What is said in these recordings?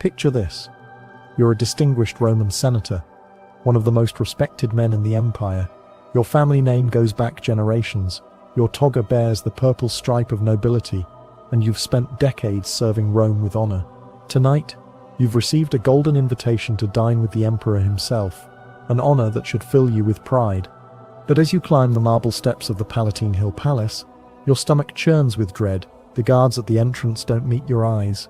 Picture this. You're a distinguished Roman senator, one of the most respected men in the empire. Your family name goes back generations. Your toga bears the purple stripe of nobility, and you've spent decades serving Rome with honor. Tonight, you've received a golden invitation to dine with the emperor himself, an honor that should fill you with pride. But as you climb the marble steps of the Palatine Hill Palace, your stomach churns with dread. The guards at the entrance don't meet your eyes.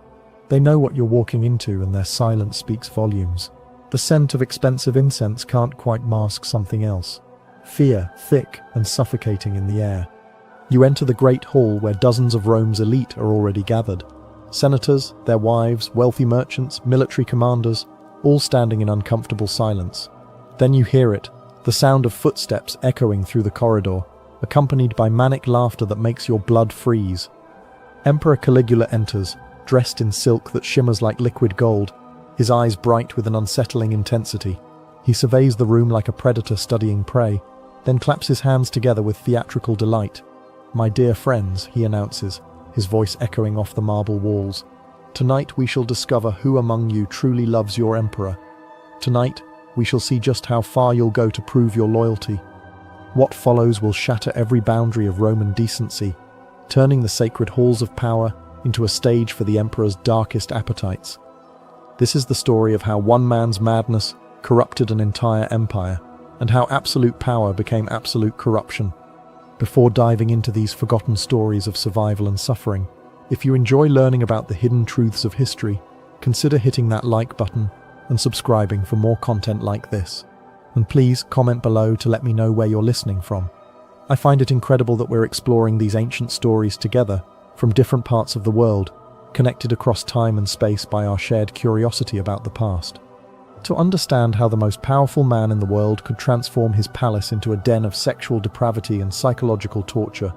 They know what you're walking into, and their silence speaks volumes. The scent of expensive incense can't quite mask something else. Fear, thick and suffocating in the air. You enter the great hall where dozens of Rome's elite are already gathered. Senators, their wives, wealthy merchants, military commanders, all standing in uncomfortable silence. Then you hear it, the sound of footsteps echoing through the corridor, accompanied by manic laughter that makes your blood freeze. Emperor Caligula enters, dressed in silk that shimmers like liquid gold, his eyes bright with an unsettling intensity. He surveys the room like a predator studying prey, then claps his hands together with theatrical delight. "My dear friends," he announces, his voice echoing off the marble walls. "Tonight we shall discover who among you truly loves your emperor. Tonight we shall see just how far you'll go to prove your loyalty. What follows will shatter every boundary of Roman decency, turning the sacred halls of power into a stage for the emperor's darkest appetites. This is the story of how one man's madness corrupted an entire empire, and how absolute power became absolute corruption. Before diving into these forgotten stories of survival and suffering, if you enjoy learning about the hidden truths of history, consider hitting that like button and subscribing for more content like this. And please comment below to let me know where you're listening from. I find it incredible that we're exploring these ancient stories together, from different parts of the world, connected across time and space by our shared curiosity about the past. To understand how the most powerful man in the world could transform his palace into a den of sexual depravity and psychological torture,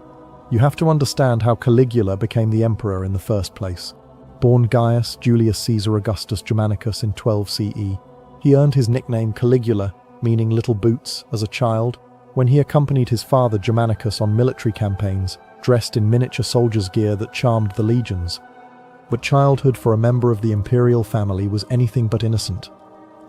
you have to understand how Caligula became the emperor in the first place. Born Gaius Julius Caesar Augustus Germanicus in 12 CE, he earned his nickname Caligula, meaning little boots, as a child, when he accompanied his father Germanicus on military campaigns, dressed in miniature soldier's gear that charmed the legions. But childhood for a member of the imperial family was anything but innocent.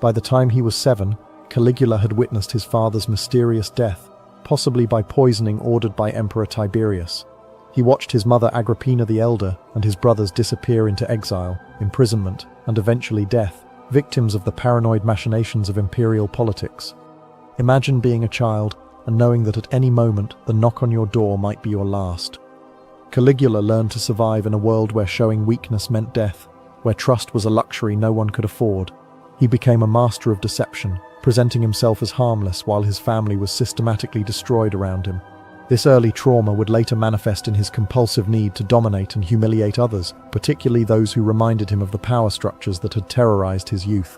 By the time he was 7, Caligula had witnessed his father's mysterious death, possibly by poisoning ordered by Emperor Tiberius. He watched his mother Agrippina the Elder and his brothers disappear into exile, imprisonment, and eventually death, victims of the paranoid machinations of imperial politics. Imagine being a child and knowing that at any moment the knock on your door might be your last. Caligula learned to survive in a world where showing weakness meant death, where trust was a luxury no one could afford. He became a master of deception, presenting himself as harmless while his family was systematically destroyed around him. This early trauma would later manifest in his compulsive need to dominate and humiliate others, particularly those who reminded him of the power structures that had terrorized his youth.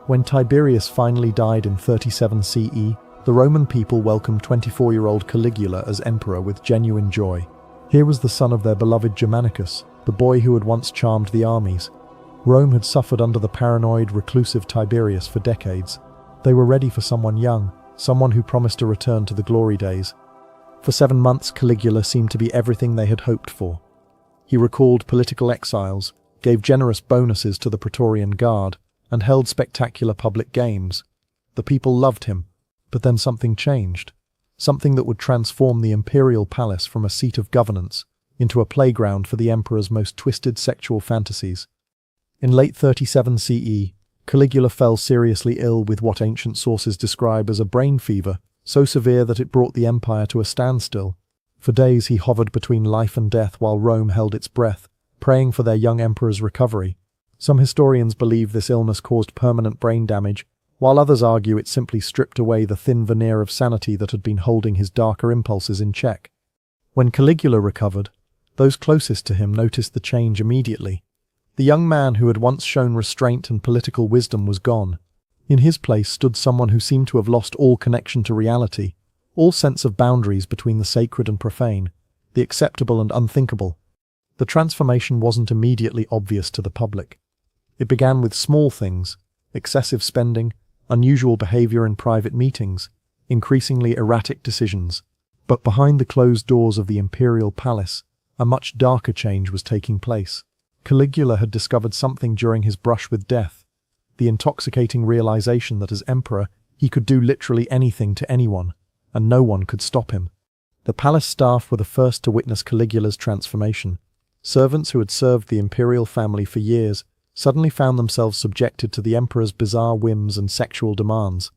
When Tiberius finally died in 37 CE, the Roman people welcomed 24-year-old Caligula as emperor with genuine joy. Here was the son of their beloved Germanicus, the boy who had once charmed the armies. Rome had suffered under the paranoid, reclusive Tiberius for decades. They were ready for someone young, someone who promised a return to the glory days. For 7 months, Caligula seemed to be everything they had hoped for. He recalled political exiles, gave generous bonuses to the Praetorian Guard, and held spectacular public games. The people loved him, but then something changed. Something that would transform the imperial palace from a seat of governance into a playground for the emperor's most twisted sexual fantasies. In late 37 CE, Caligula fell seriously ill with what ancient sources describe as a brain fever, so severe that it brought the empire to a standstill. For days he hovered between life and death while Rome held its breath, praying for their young emperor's recovery. Some historians believe this illness caused permanent brain damage, while others argue it simply stripped away the thin veneer of sanity that had been holding his darker impulses in check. When Caligula recovered, those closest to him noticed the change immediately. The young man who had once shown restraint and political wisdom was gone. In his place stood someone who seemed to have lost all connection to reality, all sense of boundaries between the sacred and profane, the acceptable and unthinkable. The transformation wasn't immediately obvious to the public. It began with small things: excessive spending, unusual behavior in private meetings, increasingly erratic decisions. But behind the closed doors of the imperial palace, a much darker change was taking place. Caligula had discovered something during his brush with death, the intoxicating realization that as emperor, he could do literally anything to anyone, and no one could stop him. The palace staff were the first to witness Caligula's transformation. Servants who had served the imperial family for years suddenly found themselves subjected to the emperor's bizarre whims and sexual demands.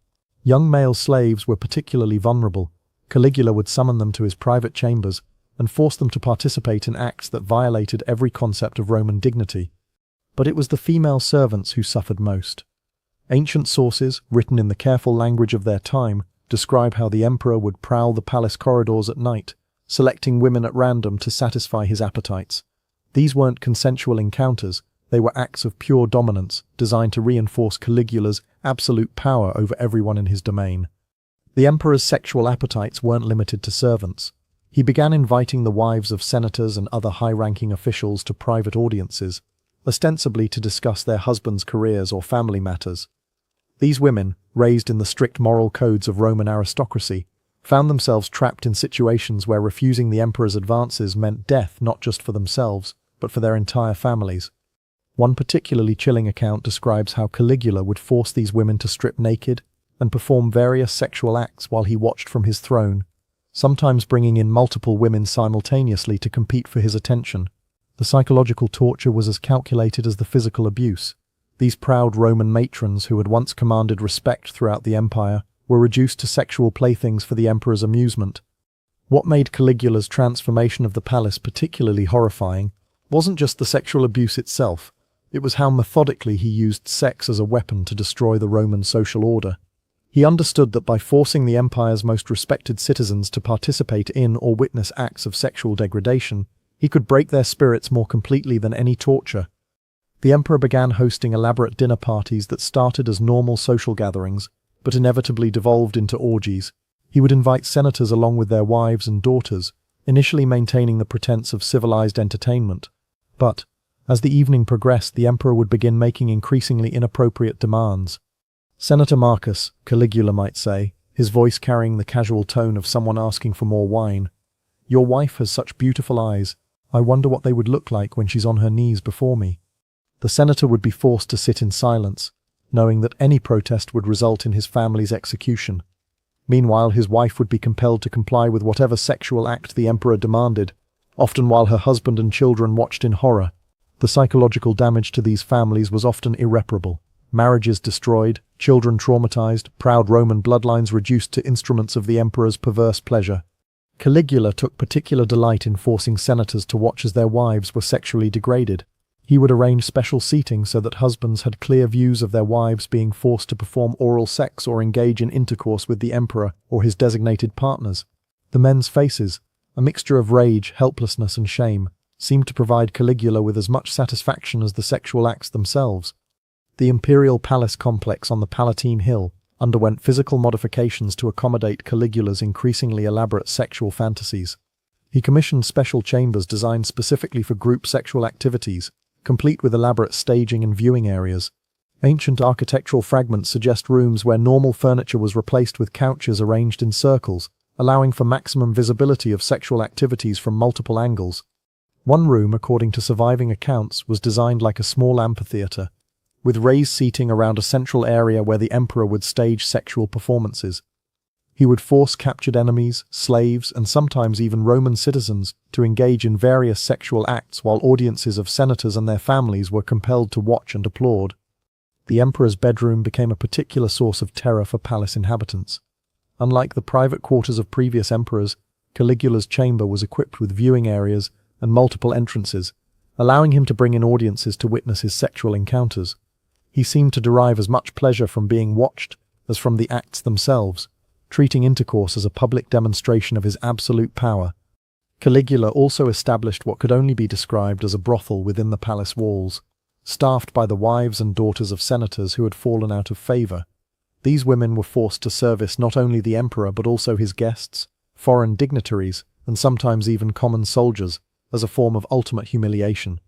Young male slaves were particularly vulnerable. Caligula would summon them to his private chambers and force them to participate in acts that violated every concept of Roman dignity. But it was the female servants who suffered most. Ancient sources, written in the careful language of their time, describe how the emperor would prowl the palace corridors at night, selecting women at random to satisfy his appetites. These weren't consensual encounters, they were acts of pure dominance, designed to reinforce Caligula's absolute power over everyone in his domain. The emperor's sexual appetites weren't limited to servants. He began inviting the wives of senators and other high-ranking officials to private audiences, ostensibly to discuss their husbands' careers or family matters. These women, raised in the strict moral codes of Roman aristocracy, found themselves trapped in situations where refusing the emperor's advances meant death not just for themselves, but for their entire families. One particularly chilling account describes how Caligula would force these women to strip naked and perform various sexual acts while he watched from his throne, sometimes bringing in multiple women simultaneously to compete for his attention. The psychological torture was as calculated as the physical abuse. These proud Roman matrons who had once commanded respect throughout the empire were reduced to sexual playthings for the emperor's amusement. What made Caligula's transformation of the palace particularly horrifying wasn't just the sexual abuse itself, it was how methodically he used sex as a weapon to destroy the Roman social order. He understood that by forcing the empire's most respected citizens to participate in or witness acts of sexual degradation, he could break their spirits more completely than any torture. The emperor began hosting elaborate dinner parties that started as normal social gatherings, but inevitably devolved into orgies. He would invite senators along with their wives and daughters, initially maintaining the pretense of civilized entertainment. But, as the evening progressed, the emperor would begin making increasingly inappropriate demands. Senator Marcus, Caligula might say, his voice carrying the casual tone of someone asking for more wine. "Your wife has such beautiful eyes. I wonder what they would look like when she's on her knees before me." The senator would be forced to sit in silence, knowing that any protest would result in his family's execution. Meanwhile, his wife would be compelled to comply with whatever sexual act the emperor demanded, often while her husband and children watched in horror. The psychological damage to these families was often irreparable. Marriages destroyed, children traumatized, proud Roman bloodlines reduced to instruments of the emperor's perverse pleasure. Caligula took particular delight in forcing senators to watch as their wives were sexually degraded. He would arrange special seating so that husbands had clear views of their wives being forced to perform oral sex or engage in intercourse with the emperor or his designated partners. The men's faces, a mixture of rage, helplessness, and shame, seemed to provide Caligula with as much satisfaction as the sexual acts themselves. The imperial palace complex on the Palatine Hill underwent physical modifications to accommodate Caligula's increasingly elaborate sexual fantasies. He commissioned special chambers designed specifically for group sexual activities, complete with elaborate staging and viewing areas. Ancient architectural fragments suggest rooms where normal furniture was replaced with couches arranged in circles, allowing for maximum visibility of sexual activities from multiple angles. One room, according to surviving accounts, was designed like a small amphitheater, with raised seating around a central area where the emperor would stage sexual performances. He would force captured enemies, slaves, and sometimes even Roman citizens to engage in various sexual acts while audiences of senators and their families were compelled to watch and applaud. The emperor's bedroom became a particular source of terror for palace inhabitants. Unlike the private quarters of previous emperors, Caligula's chamber was equipped with viewing areas and multiple entrances, allowing him to bring in audiences to witness his sexual encounters. He seemed to derive as much pleasure from being watched as from the acts themselves, treating intercourse as a public demonstration of his absolute power. Caligula also established what could only be described as a brothel within the palace walls, staffed by the wives and daughters of senators who had fallen out of favor. These women were forced to service not only the emperor but also his guests, foreign dignitaries, and sometimes even common soldiers, as a form of ultimate humiliation.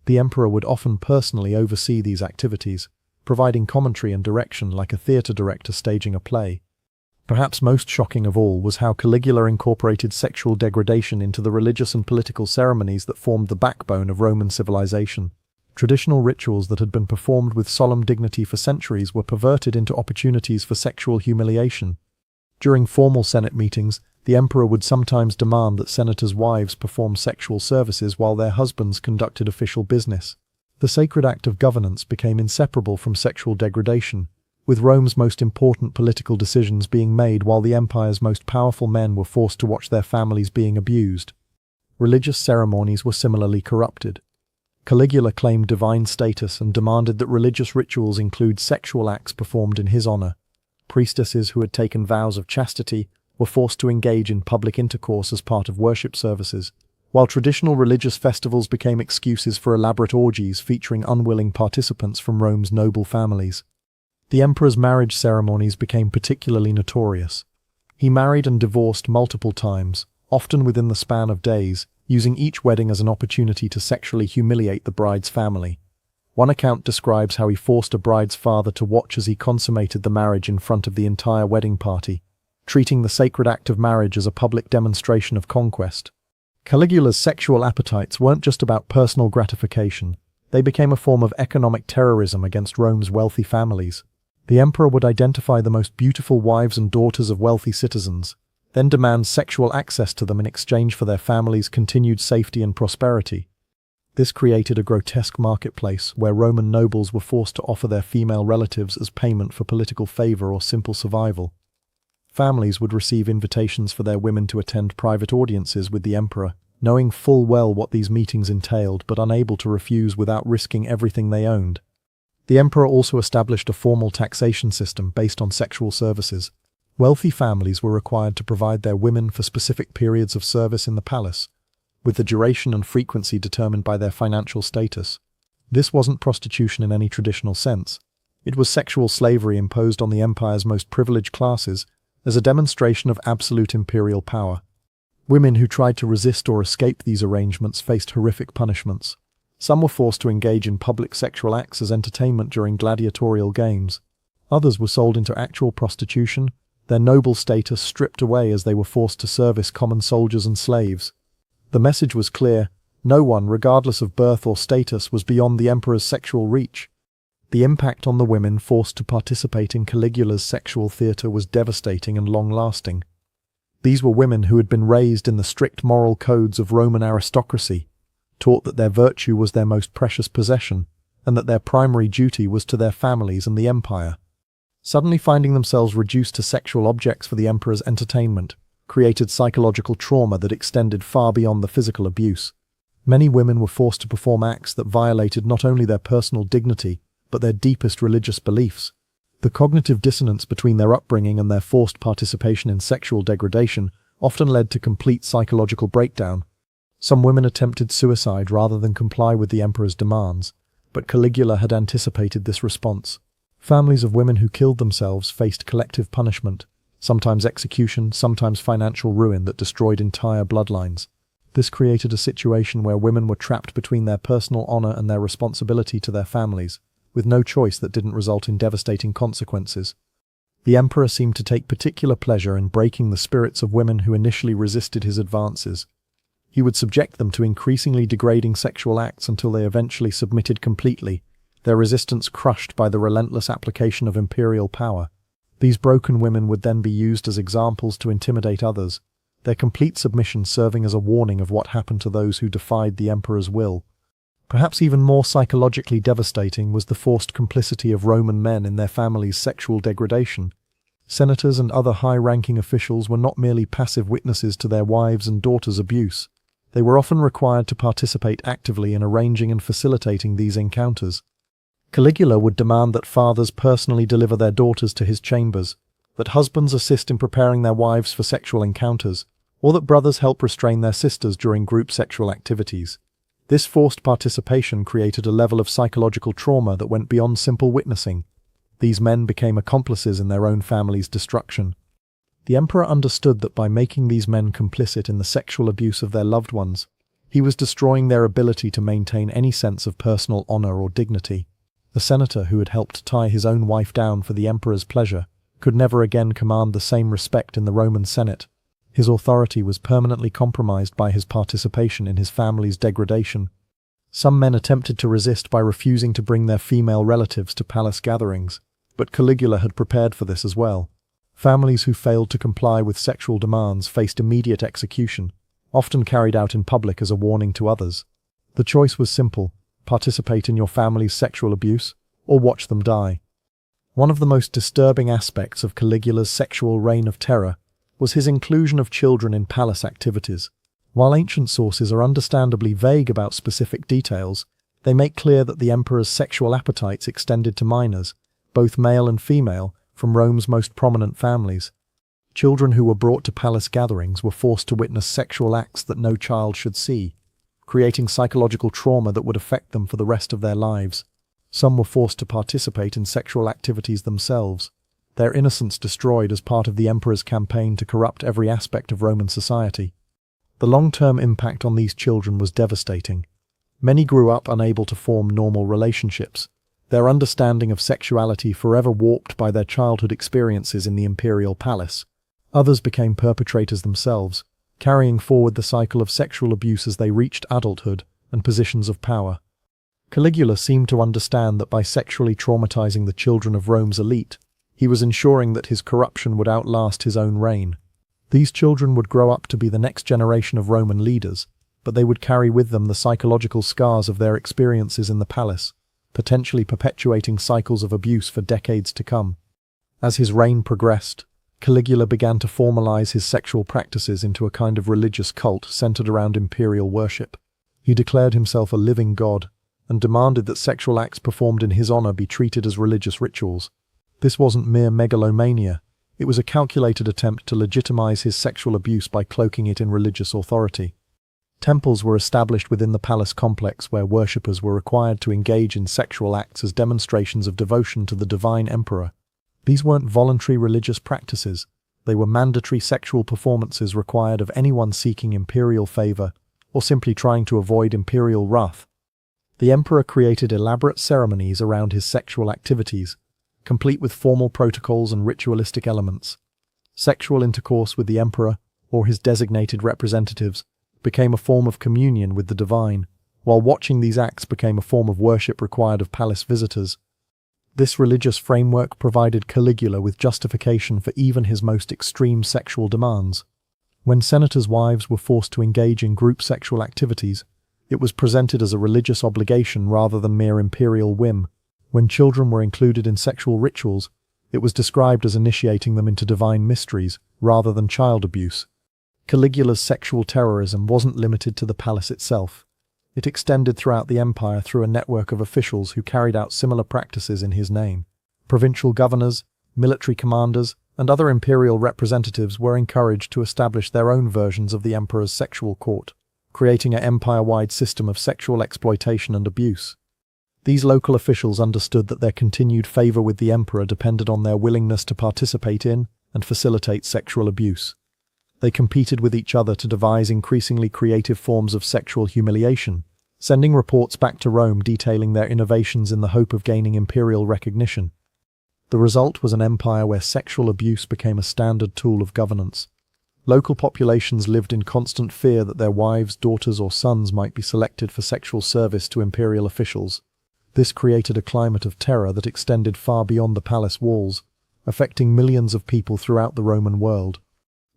The emperor would often personally oversee these activities, providing commentary and direction like a theater director staging a play. Perhaps most shocking of all was how Caligula incorporated sexual degradation into the religious and political ceremonies that formed the backbone of Roman civilization. Traditional rituals that had been performed with solemn dignity for centuries were perverted into opportunities for sexual humiliation. During formal Senate meetings, the emperor would sometimes demand that senators' wives perform sexual services while their husbands conducted official business. The sacred act of governance became inseparable from sexual degradation, with Rome's most important political decisions being made while the empire's most powerful men were forced to watch their families being abused. Religious ceremonies were similarly corrupted. Caligula claimed divine status and demanded that religious rituals include sexual acts performed in his honor. Priestesses who had taken vows of chastity were forced to engage in public intercourse as part of worship services, while traditional religious festivals became excuses for elaborate orgies featuring unwilling participants from Rome's noble families. The emperor's marriage ceremonies became particularly notorious. He married and divorced multiple times, often within the span of days, using each wedding as an opportunity to sexually humiliate the bride's family. One account describes how he forced a bride's father to watch as he consummated the marriage in front of the entire wedding party, treating the sacred act of marriage as a public demonstration of conquest. Caligula's sexual appetites weren't just about personal gratification, they became a form of economic terrorism against Rome's wealthy families. The emperor would identify the most beautiful wives and daughters of wealthy citizens, then demand sexual access to them in exchange for their families' continued safety and prosperity. This created a grotesque marketplace where Roman nobles were forced to offer their female relatives as payment for political favor or simple survival. Families would receive invitations for their women to attend private audiences with the emperor, knowing full well what these meetings entailed but unable to refuse without risking everything they owned. The emperor also established a formal taxation system based on sexual services. Wealthy families were required to provide their women for specific periods of service in the palace, with the duration and frequency determined by their financial status. This wasn't prostitution in any traditional sense. It was sexual slavery imposed on the empire's most privileged classes as a demonstration of absolute imperial power. Women who tried to resist or escape these arrangements faced horrific punishments. Some were forced to engage in public sexual acts as entertainment during gladiatorial games. Others were sold into actual prostitution, their noble status stripped away as they were forced to service common soldiers and slaves. The message was clear: no one, regardless of birth or status, was beyond the emperor's sexual reach. The impact on the women forced to participate in Caligula's sexual theatre was devastating and long-lasting. These were women who had been raised in the strict moral codes of Roman aristocracy, taught that their virtue was their most precious possession, and that their primary duty was to their families and the empire. Suddenly finding themselves reduced to sexual objects for the emperor's entertainment created psychological trauma that extended far beyond the physical abuse. Many women were forced to perform acts that violated not only their personal dignity, but their deepest religious beliefs. The cognitive dissonance between their upbringing and their forced participation in sexual degradation often led to complete psychological breakdown. Some women attempted suicide rather than comply with the emperor's demands, but Caligula had anticipated this response. Families of women who killed themselves faced collective punishment, sometimes execution, sometimes financial ruin that destroyed entire bloodlines. This created a situation where women were trapped between their personal honor and their responsibility to their families, with no choice that didn't result in devastating consequences. The emperor seemed to take particular pleasure in breaking the spirits of women who initially resisted his advances. He would subject them to increasingly degrading sexual acts until they eventually submitted completely, their resistance crushed by the relentless application of imperial power. These broken women would then be used as examples to intimidate others, their complete submission serving as a warning of what happened to those who defied the emperor's will. Perhaps even more psychologically devastating was the forced complicity of Roman men in their families' sexual degradation. Senators and other high-ranking officials were not merely passive witnesses to their wives' and daughters' abuse. They were often required to participate actively in arranging and facilitating these encounters. Caligula would demand that fathers personally deliver their daughters to his chambers, that husbands assist in preparing their wives for sexual encounters, or that brothers help restrain their sisters during group sexual activities. This forced participation created a level of psychological trauma that went beyond simple witnessing. These men became accomplices in their own family's destruction. The emperor understood that by making these men complicit in the sexual abuse of their loved ones, he was destroying their ability to maintain any sense of personal honor or dignity. The senator who had helped tie his own wife down for the emperor's pleasure could never again command the same respect in the Roman Senate. His authority was permanently compromised by his participation in his family's degradation. Some men attempted to resist by refusing to bring their female relatives to palace gatherings, but Caligula had prepared for this as well. Families who failed to comply with sexual demands faced immediate execution, often carried out in public as a warning to others. The choice was simple: participate in your family's sexual abuse, or watch them die. One of the most disturbing aspects of Caligula's sexual reign of terror was his inclusion of children in palace activities. While ancient sources are understandably vague about specific details, they make clear that the emperor's sexual appetites extended to minors, both male and female, from Rome's most prominent families. Children who were brought to palace gatherings were forced to witness sexual acts that no child should see, creating psychological trauma that would affect them for the rest of their lives. Some were forced to participate in sexual activities themselves, their innocence destroyed as part of the emperor's campaign to corrupt every aspect of Roman society. The long-term impact on these children was devastating. Many grew up unable to form normal relationships, their understanding of sexuality forever warped by their childhood experiences in the imperial palace. Others became perpetrators themselves, carrying forward the cycle of sexual abuse as they reached adulthood and positions of power. Caligula seemed to understand that by sexually traumatizing the children of Rome's elite, he was ensuring that his corruption would outlast his own reign. These children would grow up to be the next generation of Roman leaders, but they would carry with them the psychological scars of their experiences in the palace, potentially perpetuating cycles of abuse for decades to come. As his reign progressed, Caligula began to formalize his sexual practices into a kind of religious cult centered around imperial worship. He declared himself a living god, and demanded that sexual acts performed in his honor be treated as religious rituals. This wasn't mere megalomania, it was a calculated attempt to legitimize his sexual abuse by cloaking it in religious authority. Temples were established within the palace complex where worshippers were required to engage in sexual acts as demonstrations of devotion to the divine emperor. These weren't voluntary religious practices, they were mandatory sexual performances required of anyone seeking imperial favor or simply trying to avoid imperial wrath. The emperor created elaborate ceremonies around his sexual activities, complete with formal protocols and ritualistic elements. Sexual intercourse with the emperor, or his designated representatives, became a form of communion with the divine, while watching these acts became a form of worship required of palace visitors. This religious framework provided Caligula with justification for even his most extreme sexual demands. When senators' wives were forced to engage in group sexual activities, it was presented as a religious obligation rather than mere imperial whim. When children were included in sexual rituals, it was described as initiating them into divine mysteries rather than child abuse. Caligula's sexual terrorism wasn't limited to the palace itself. It extended throughout the empire through a network of officials who carried out similar practices in his name. Provincial governors, military commanders, and other imperial representatives were encouraged to establish their own versions of the emperor's sexual court, creating an empire-wide system of sexual exploitation and abuse. These local officials understood that their continued favor with the emperor depended on their willingness to participate in and facilitate sexual abuse. They competed with each other to devise increasingly creative forms of sexual humiliation, sending reports back to Rome detailing their innovations in the hope of gaining imperial recognition. The result was an empire where sexual abuse became a standard tool of governance. Local populations lived in constant fear that their wives, daughters, or sons might be selected for sexual service to imperial officials. This created a climate of terror that extended far beyond the palace walls, affecting millions of people throughout the Roman world.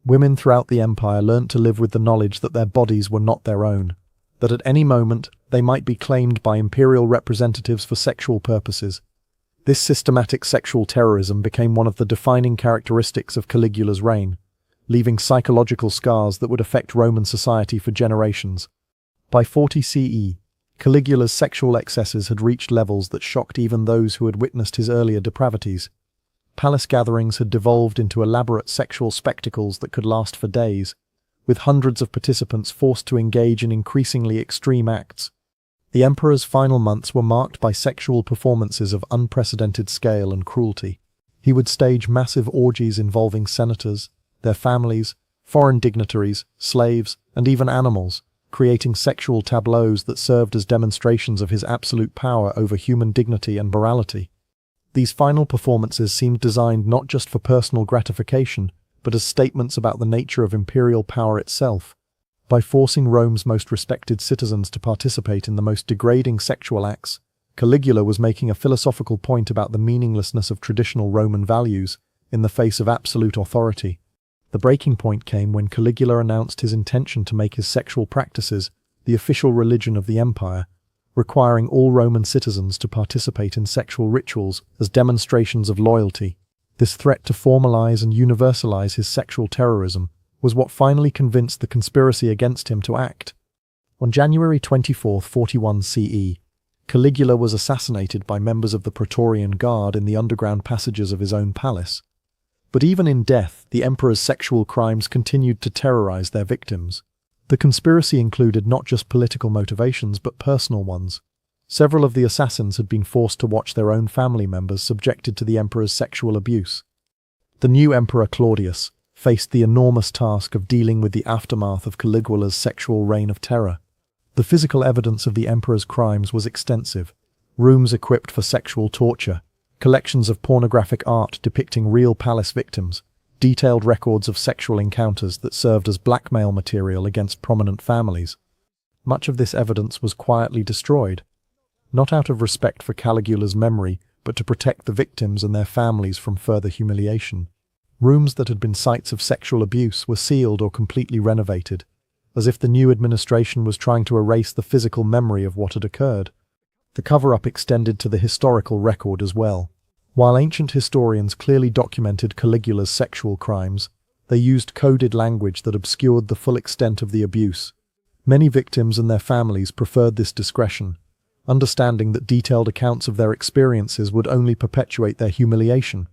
Women throughout the empire learnt to live with the knowledge that their bodies were not their own, that at any moment they might be claimed by imperial representatives for sexual purposes. This systematic sexual terrorism became one of the defining characteristics of Caligula's reign, leaving psychological scars that would affect Roman society for generations. By 40 CE, Caligula's sexual excesses had reached levels that shocked even those who had witnessed his earlier depravities. Palace gatherings had devolved into elaborate sexual spectacles that could last for days, with hundreds of participants forced to engage in increasingly extreme acts. The emperor's final months were marked by sexual performances of unprecedented scale and cruelty. He would stage massive orgies involving senators, their families, foreign dignitaries, slaves, and even animals, creating sexual tableaus that served as demonstrations of his absolute power over human dignity and morality. These final performances seemed designed not just for personal gratification, but as statements about the nature of imperial power itself. By forcing Rome's most respected citizens to participate in the most degrading sexual acts, Caligula was making a philosophical point about the meaninglessness of traditional Roman values in the face of absolute authority. The breaking point came when Caligula announced his intention to make his sexual practices the official religion of the empire, requiring all Roman citizens to participate in sexual rituals as demonstrations of loyalty. This threat to formalize and universalize his sexual terrorism was what finally convinced the conspiracy against him to act. On January 24, 41 CE, Caligula was assassinated by members of the Praetorian Guard in the underground passages of his own palace. But even in death, the emperor's sexual crimes continued to terrorize their victims. The conspiracy included not just political motivations but personal ones. Several of the assassins had been forced to watch their own family members subjected to the emperor's sexual abuse. The new emperor Claudius faced the enormous task of dealing with the aftermath of Caligula's sexual reign of terror. The physical evidence of the emperor's crimes was extensive. Rooms equipped for sexual torture, collections of pornographic art depicting real palace victims, detailed records of sexual encounters that served as blackmail material against prominent families. Much of this evidence was quietly destroyed, not out of respect for Caligula's memory, but to protect the victims and their families from further humiliation. Rooms that had been sites of sexual abuse were sealed or completely renovated, as if the new administration was trying to erase the physical memory of what had occurred. The cover-up extended to the historical record as well. While ancient historians clearly documented Caligula's sexual crimes, they used coded language that obscured the full extent of the abuse. Many victims and their families preferred this discretion, understanding that detailed accounts of their experiences would only perpetuate their humiliation.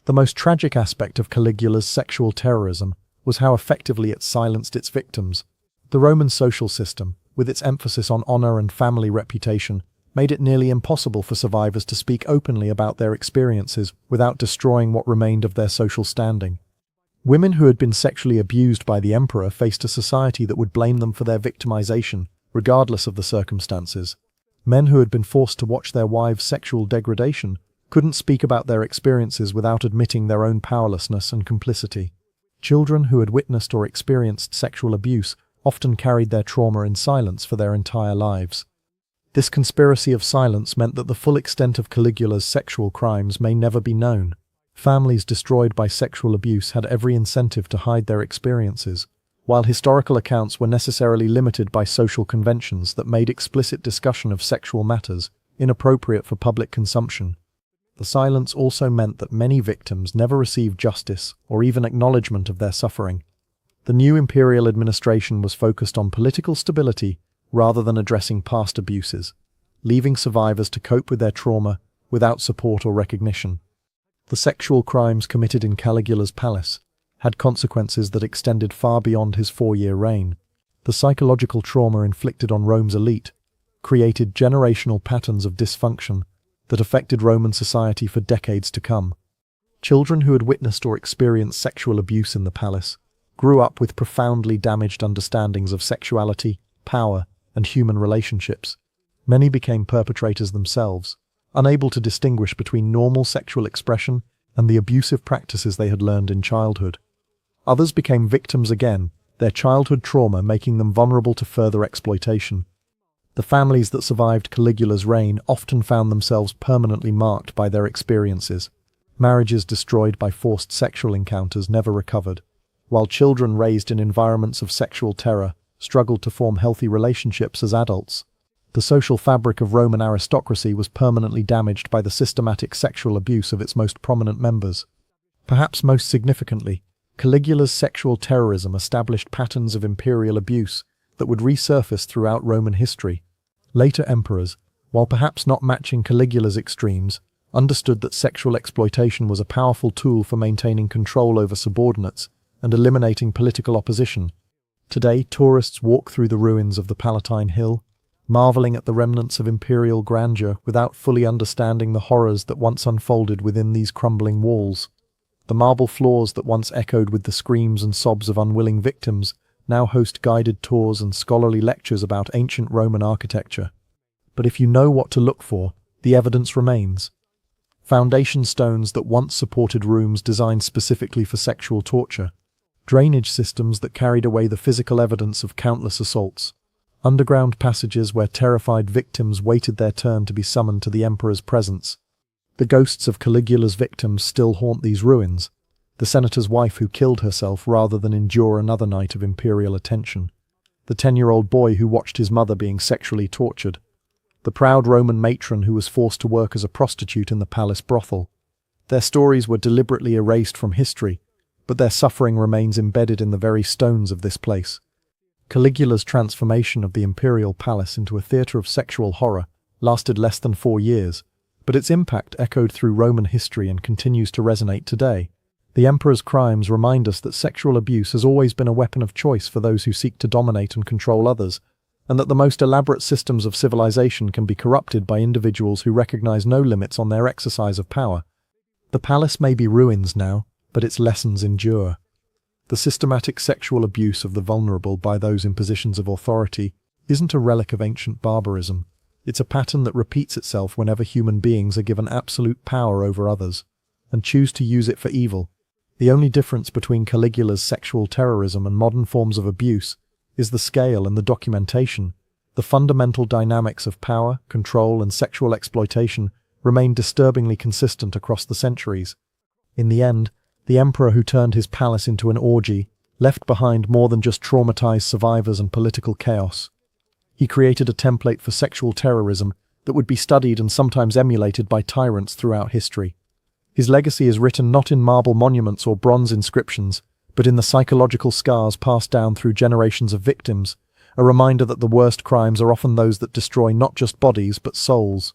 The most tragic aspect of Caligula's sexual terrorism was how effectively it silenced its victims. The Roman social system, with its emphasis on honor and family reputation, made it nearly impossible for survivors to speak openly about their experiences without destroying what remained of their social standing. Women who had been sexually abused by the emperor faced a society that would blame them for their victimization, regardless of the circumstances. Men who had been forced to watch their wives' sexual degradation couldn't speak about their experiences without admitting their own powerlessness and complicity. Children who had witnessed or experienced sexual abuse often carried their trauma in silence for their entire lives. This conspiracy of silence meant that the full extent of Caligula's sexual crimes may never be known. Families destroyed by sexual abuse had every incentive to hide their experiences, while historical accounts were necessarily limited by social conventions that made explicit discussion of sexual matters inappropriate for public consumption. The silence also meant that many victims never received justice or even acknowledgement of their suffering. The new imperial administration was focused on political stability rather than addressing past abuses, leaving survivors to cope with their trauma without support or recognition. The sexual crimes committed in Caligula's palace had consequences that extended far beyond his 4-year reign. The psychological trauma inflicted on Rome's elite created generational patterns of dysfunction that affected Roman society for decades to come. Children who had witnessed or experienced sexual abuse in the palace grew up with profoundly damaged understandings of sexuality, power, and human relationships. Many became perpetrators themselves, unable to distinguish between normal sexual expression and the abusive practices they had learned in childhood. Others became victims again, their childhood trauma making them vulnerable to further exploitation. The families that survived Caligula's reign often found themselves permanently marked by their experiences. Marriages destroyed by forced sexual encounters never recovered, while children raised in environments of sexual terror struggled to form healthy relationships as adults. The social fabric of Roman aristocracy was permanently damaged by the systematic sexual abuse of its most prominent members. Perhaps most significantly, Caligula's sexual terrorism established patterns of imperial abuse that would resurface throughout Roman history. Later emperors, while perhaps not matching Caligula's extremes, understood that sexual exploitation was a powerful tool for maintaining control over subordinates and eliminating political opposition. Today, tourists walk through the ruins of the Palatine Hill, marveling at the remnants of imperial grandeur without fully understanding the horrors that once unfolded within these crumbling walls. The marble floors that once echoed with the screams and sobs of unwilling victims now host guided tours and scholarly lectures about ancient Roman architecture. But if you know what to look for, the evidence remains. Foundation stones that once supported rooms designed specifically for sexual torture. drainage systems that carried away the physical evidence of countless assaults, underground passages where terrified victims waited their turn to be summoned to the emperor's presence. The ghosts of Caligula's victims still haunt these ruins, the senator's wife who killed herself rather than endure another night of imperial attention, the 10-year-old boy who watched his mother being sexually tortured, the proud Roman matron who was forced to work as a prostitute in the palace brothel. Their stories were deliberately erased from history, but their suffering remains embedded in the very stones of this place. Caligula's transformation of the imperial palace into a theatre of sexual horror lasted less than 4 years, but its impact echoed through Roman history and continues to resonate today. The emperor's crimes remind us that sexual abuse has always been a weapon of choice for those who seek to dominate and control others, and that the most elaborate systems of civilization can be corrupted by individuals who recognize no limits on their exercise of power. The palace may be ruins now, but its lessons endure. The systematic sexual abuse of the vulnerable by those in positions of authority isn't a relic of ancient barbarism. It's a pattern that repeats itself whenever human beings are given absolute power over others, and choose to use it for evil. The only difference between Caligula's sexual terrorism and modern forms of abuse is the scale and the documentation. The fundamental dynamics of power, control, and sexual exploitation remain disturbingly consistent across the centuries. In the end, the emperor who turned his palace into an orgy left behind more than just traumatized survivors and political chaos. He created a template for sexual terrorism that would be studied and sometimes emulated by tyrants throughout history. His legacy is written not in marble monuments or bronze inscriptions, but in the psychological scars passed down through generations of victims, a reminder that the worst crimes are often those that destroy not just bodies but souls.